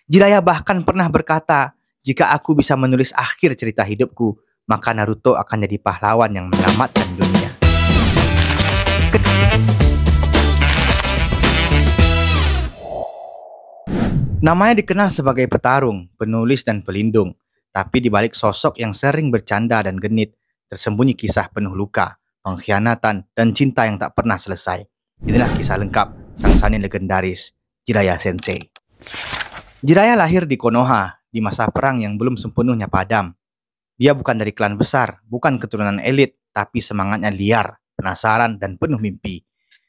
Jiraiya bahkan pernah berkata, jika aku bisa menulis akhir cerita hidupku, maka Naruto akan jadi pahlawan yang menyelamatkan dunia. Namanya dikenal sebagai petarung, penulis, dan pelindung. Tapi di balik sosok yang sering bercanda dan genit, tersembunyi kisah penuh luka, pengkhianatan, dan cinta yang tak pernah selesai. Inilah kisah lengkap sang sanin legendaris, Jiraiya Sensei. Jiraiya lahir di Konoha, di masa perang yang belum sepenuhnya padam. Dia bukan dari klan besar, bukan keturunan elit, tapi semangatnya liar, penasaran, dan penuh mimpi.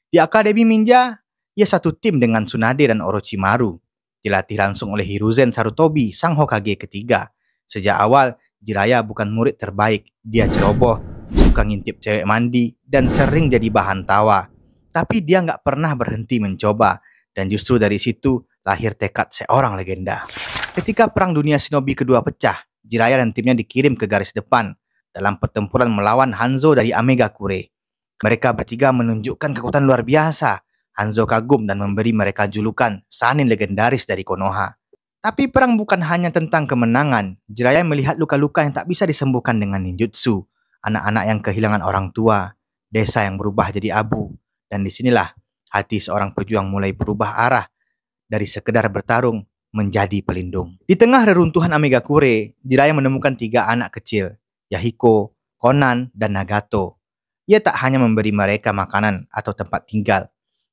Di Akademi Ninja, ia satu tim dengan Tsunade dan Orochimaru. Dilatih langsung oleh Hiruzen Sarutobi, sang Hokage ketiga. Sejak awal, Jiraiya bukan murid terbaik. Dia ceroboh, suka ngintip cewek mandi, dan sering jadi bahan tawa. Tapi dia nggak pernah berhenti mencoba. Dan justru dari situ lahir tekad seorang legenda. Ketika Perang Dunia Shinobi kedua pecah, Jiraiya dan timnya dikirim ke garis depan dalam pertempuran melawan Hanzo dari Amegakure. Mereka bertiga menunjukkan kekuatan luar biasa. Hanzo kagum dan memberi mereka julukan sanin legendaris dari Konoha. Tapi perang bukan hanya tentang kemenangan. Jiraiya melihat luka-luka yang tak bisa disembuhkan dengan ninjutsu, anak-anak yang kehilangan orang tua, desa yang berubah jadi abu. Dan disinilah hati seorang pejuang mulai berubah arah dari sekedar bertarung menjadi pelindung. Di tengah reruntuhan Amegakure, Jiraiya menemukan 3 anak kecil, Yahiko, Konan, dan Nagato. Ia tak hanya memberi mereka makanan atau tempat tinggal,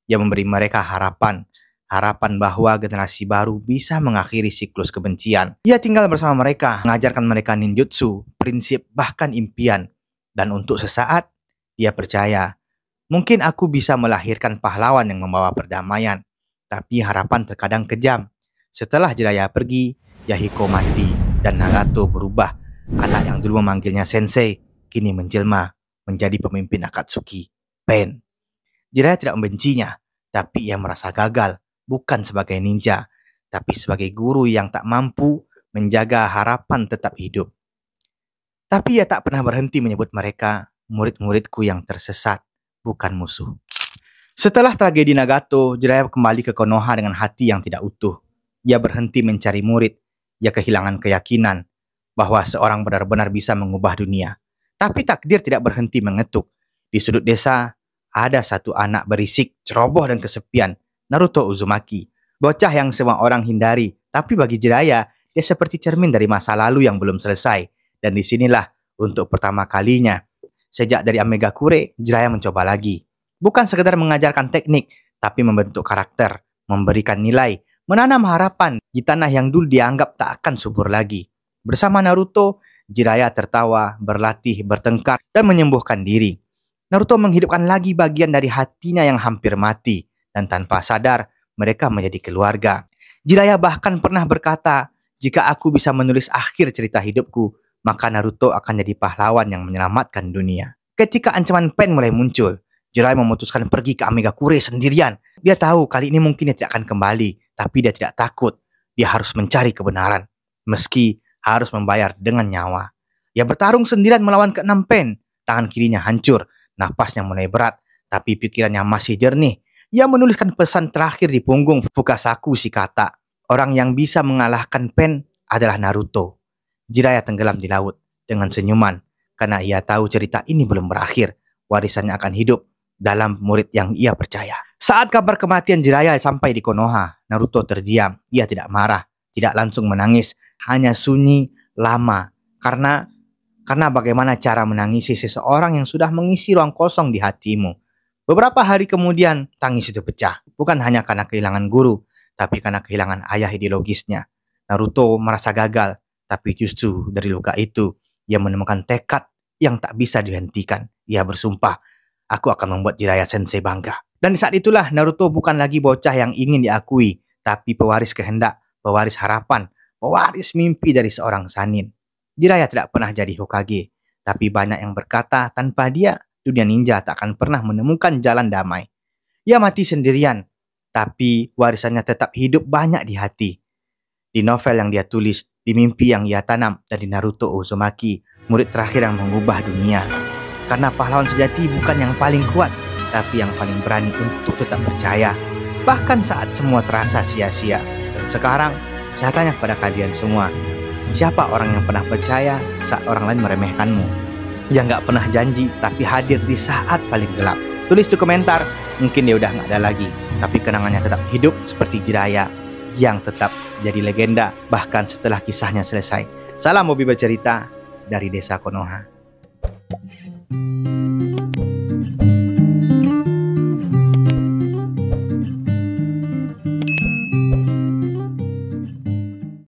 ia memberi mereka harapan bahwa generasi baru bisa mengakhiri siklus kebencian. Ia tinggal bersama mereka, mengajarkan mereka ninjutsu, prinsip, bahkan impian. Dan untuk sesaat, ia percaya, mungkin aku bisa melahirkan pahlawan yang membawa perdamaian. Tapi harapan terkadang kejam. Setelah Jiraiya pergi, Yahiko mati, dan Nagato berubah. Anak yang dulu memanggilnya sensei, kini menjelma menjadi pemimpin Akatsuki, Pain. Jiraiya tidak membencinya, tapi ia merasa gagal, bukan sebagai ninja, tapi sebagai guru yang tak mampu menjaga harapan tetap hidup. Tapi ia tak pernah berhenti menyebut mereka murid-muridku yang tersesat, bukan musuh. Setelah tragedi Nagato, Jiraiya kembali ke Konoha dengan hati yang tidak utuh. Ia berhenti mencari murid, ia kehilangan keyakinan bahwa seorang benar-benar bisa mengubah dunia. Tapi takdir tidak berhenti mengetuk. Di sudut desa, ada satu anak berisik, ceroboh dan kesepian, Naruto Uzumaki. Bocah yang semua orang hindari, tapi bagi Jiraiya, dia seperti cermin dari masa lalu yang belum selesai. Dan disinilah, untuk pertama kalinya, sejak dari Amegakure, Jiraiya mencoba lagi. Bukan sekedar mengajarkan teknik, tapi membentuk karakter, memberikan nilai, menanam harapan di tanah yang dulu dianggap tak akan subur lagi. Bersama Naruto, Jiraiya tertawa, berlatih, bertengkar, dan menyembuhkan diri. Naruto menghidupkan lagi bagian dari hatinya yang hampir mati, dan tanpa sadar, mereka menjadi keluarga. Jiraiya bahkan pernah berkata, jika aku bisa menulis akhir cerita hidupku, maka Naruto akan jadi pahlawan yang menyelamatkan dunia. Ketika ancaman Pain mulai muncul, Jiraiya memutuskan pergi ke Amegakure sendirian. Dia tahu kali ini mungkin dia tidak akan kembali, tapi dia tidak takut. Dia harus mencari kebenaran, meski harus membayar dengan nyawa. Ia bertarung sendirian melawan ke-6 Pain. Tangan kirinya hancur, napasnya mulai berat, tapi pikirannya masih jernih. Ia menuliskan pesan terakhir di punggung Fukasaku Shikata. Orang yang bisa mengalahkan Pain adalah Naruto. Jiraiya tenggelam di laut dengan senyuman, karena ia tahu cerita ini belum berakhir. Warisannya akan hidup dalam murid yang ia percaya. Saat kabar kematian Jiraiya sampai di Konoha, Naruto terdiam. Ia tidak marah, tidak langsung menangis, hanya sunyi lama. Karena bagaimana cara menangisi seseorang yang sudah mengisi ruang kosong di hatimu. Beberapa hari kemudian, tangis itu pecah. Bukan hanya karena kehilangan guru, tapi karena kehilangan ayah ideologisnya. Naruto merasa gagal, tapi justru dari luka itu, ia menemukan tekad yang tak bisa dihentikan. Ia bersumpah, aku akan membuat Jiraiya Sensei bangga. Dan di saat itulah, Naruto bukan lagi bocah yang ingin diakui, tapi pewaris kehendak, pewaris harapan, pewaris mimpi dari seorang sanin. Jiraiya tidak pernah jadi Hokage, tapi banyak yang berkata tanpa dia, dunia ninja tak akan pernah menemukan jalan damai. Ia mati sendirian, tapi warisannya tetap hidup banyak di hati. Di novel yang dia tulis, di mimpi yang ia tanam, dan di Naruto Uzumaki, murid terakhir yang mengubah dunia. Karena pahlawan sejati bukan yang paling kuat, tapi yang paling berani untuk tetap percaya, bahkan saat semua terasa sia-sia. Dan sekarang, Saya tanya kepada kalian semua, siapa orang yang pernah percaya saat orang lain meremehkanmu? Yang nggak pernah janji tapi hadir di saat paling gelap? Tulis di komentar, mungkin dia udah nggak ada lagi, tapi kenangannya tetap hidup seperti Jiraya yang tetap jadi legenda bahkan setelah kisahnya selesai. Salam Bobby bercerita dari Desa Konoha.